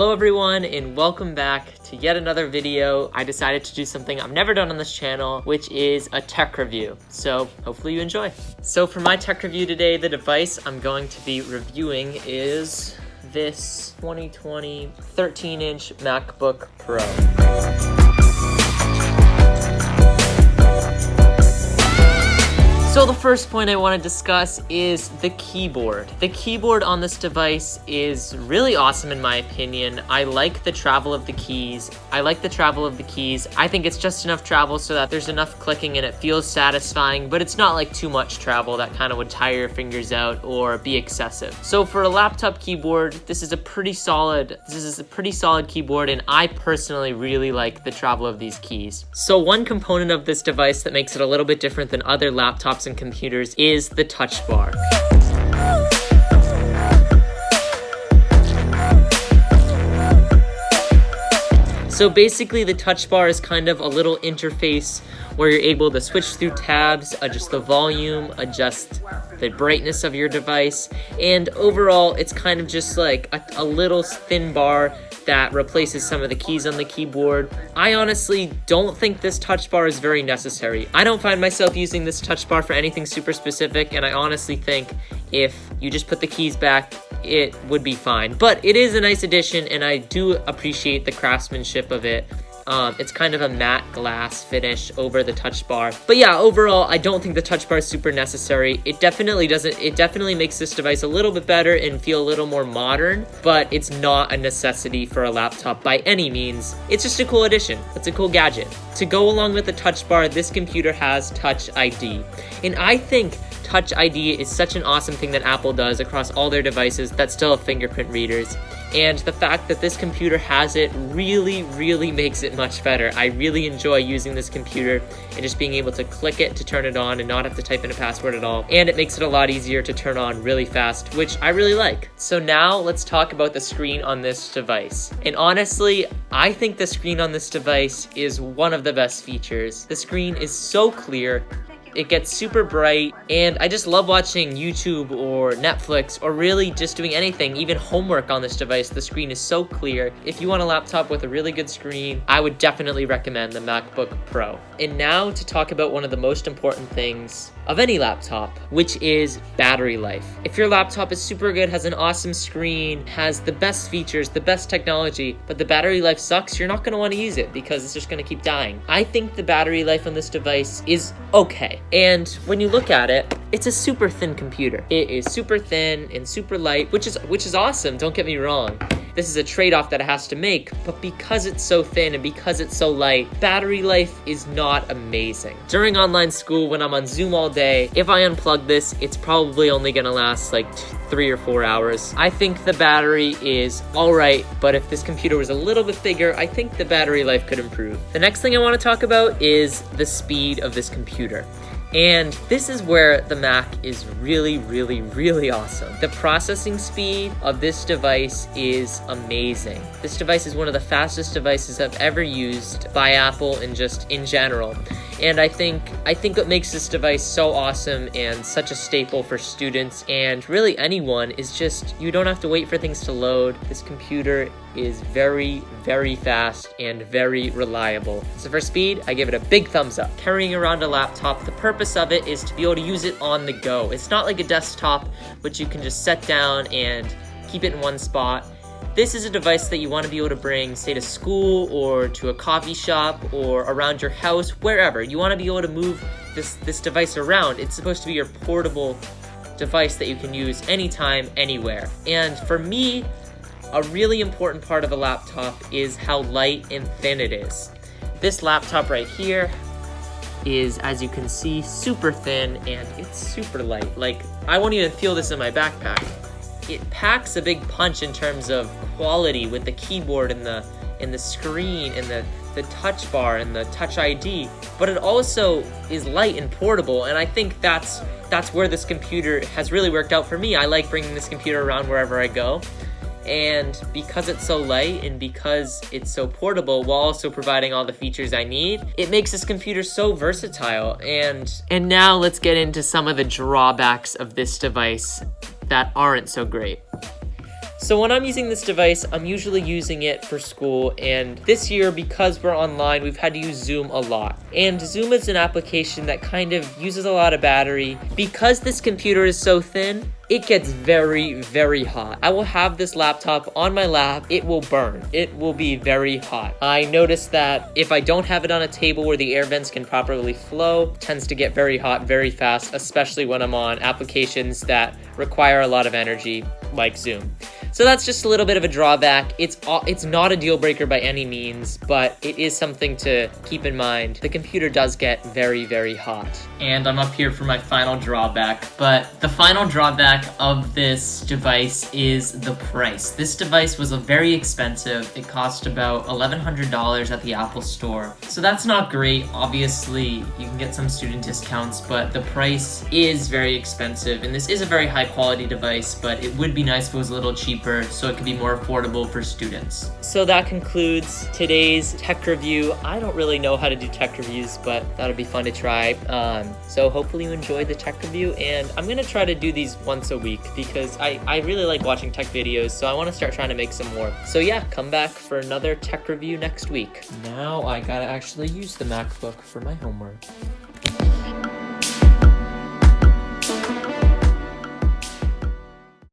Hello everyone and welcome back to yet another video. I decided to do something I've never done on this channel, which is a tech review. So hopefully you enjoy. So for my tech review today, the device I'm going to be reviewing is this 2020 13-inch MacBook Pro. So the first point I want to discuss is the keyboard. The keyboard on this device is really awesome in my opinion. I like the travel of the keys. I think it's just enough travel so that there's enough clicking and it feels satisfying, but it's not like too much travel that kind of would tire your fingers out or be excessive. So for a laptop keyboard, this is a pretty solid keyboard, and I personally really like the travel of these keys. So one component of this device that makes it a little bit different than other laptops and computers is the touch bar. So basically the touch bar is kind of a little interface where you're able to switch through tabs, adjust the volume, adjust the brightness of your device, and overall it's kind of just like a little thin bar that replaces some of the keys on the keyboard. I honestly don't think this touch bar is very necessary. I don't find myself using this touch bar for anything super specific, and I honestly think if you just put the keys back, it would be fine. But it is a nice addition, and I do appreciate the craftsmanship of it. It's kind of a matte glass finish over the touch bar. But yeah, overall, I don't think the touch bar is super necessary. It definitely makes this device a little bit better and feel a little more modern, but it's not a necessity for a laptop by any means. It's just a cool addition. It's a cool gadget. To go along with the touch bar, this computer has Touch ID. And I think Touch ID is such an awesome thing that Apple does across all their devices that still have fingerprint readers. And the fact that this computer has it really makes it much better. I really enjoy using this computer and just being able to click it to turn it on and not have to type in a password at all. And it makes it a lot easier to turn on really fast, which I really like. So now let's talk about the screen on this device. And honestly, I think the screen on this device is one of the best features. The screen is so clear. It gets super bright, and I just love watching YouTube or Netflix or really just doing anything, even homework on this device. The screen is so clear. If you want a laptop with a really good screen, I would definitely recommend the MacBook Pro. And now to talk about one of the most important things of any laptop, which is battery life. If your laptop is super good, has an awesome screen, has the best features, the best technology, but the battery life sucks, you're not going to want to use it because it's just going to keep dying. I think the battery life on this device is okay. And when you look at it, it's a super thin computer. It is super thin and super light, which is awesome, don't get me wrong. This is a trade-off that it has to make, but because it's so thin and because it's so light, battery life is not amazing. During online school, when I'm on Zoom all day, if I unplug this, it's probably only gonna last like 3 or 4 hours. I think the battery is all right, but if this computer was a little bit bigger, I think the battery life could improve. The next thing I want to talk about is the speed of this computer. And this is where the Mac is really awesome. The processing speed of this device is amazing. This device is one of the fastest devices I've ever used by Apple and just in general. And I think what makes this device so awesome and such a staple for students and really anyone is just you don't have to wait for things to load. This computer is very fast and very reliable. So for speed, I give it a big thumbs up. Carrying around a laptop, the purpose of it is to be able to use it on the go. It's not like a desktop, which you can just set down and keep it in one spot. This is a device that you want to be able to bring, say, to school or to a coffee shop or around your house, wherever. You want to be able to move this device around. It's supposed to be your portable device that you can use anytime, anywhere. And for me, a really important part of a laptop is how light and thin it is. This laptop right here is, as you can see, super thin and it's super light. Like, I won't even feel this in my backpack. It packs a big punch in terms of quality with the keyboard and the screen and the touch bar and the Touch ID, but it also is light and portable, and I think that's where this computer has really worked out for me. I like bringing this computer around wherever I go, and because it's so light and because it's so portable while also providing all the features I need, it makes this computer so versatile. And now let's get into some of the drawbacks of this device that aren't so great. So when I'm using this device, I'm usually using it for school, and this year, because we're online, we've had to use Zoom a lot. And Zoom is an application that kind of uses a lot of battery. Because this computer is so thin, it gets very, very hot. I will have this laptop on my lap, it will burn. It will be very hot. I noticed that if I don't have it on a table where the air vents can properly flow, it tends to get very hot very fast, especially when I'm on applications that require a lot of energy, like Zoom. So that's just a little bit of a drawback. It's not a deal breaker by any means, but it is something to keep in mind. The computer does get very, very hot. And I'm up here for my final drawback, but the final drawback of this device is the price. This device was very expensive. It cost about $1,100 at the Apple Store. So that's not great. Obviously, you can get some student discounts, but the price is very expensive. And this is a very high quality device, but it would be nice if it was a little cheaper so it could be more affordable for students. So that concludes today's tech review. I don't really know how to do tech reviews, but that'll be fun to try. So hopefully you enjoyed the tech review, and I'm gonna try to do these once a week because I really like watching tech videos, so I wanna start trying to make some more. So yeah, come back for another tech review next week. Now I gotta actually use the MacBook for my homework.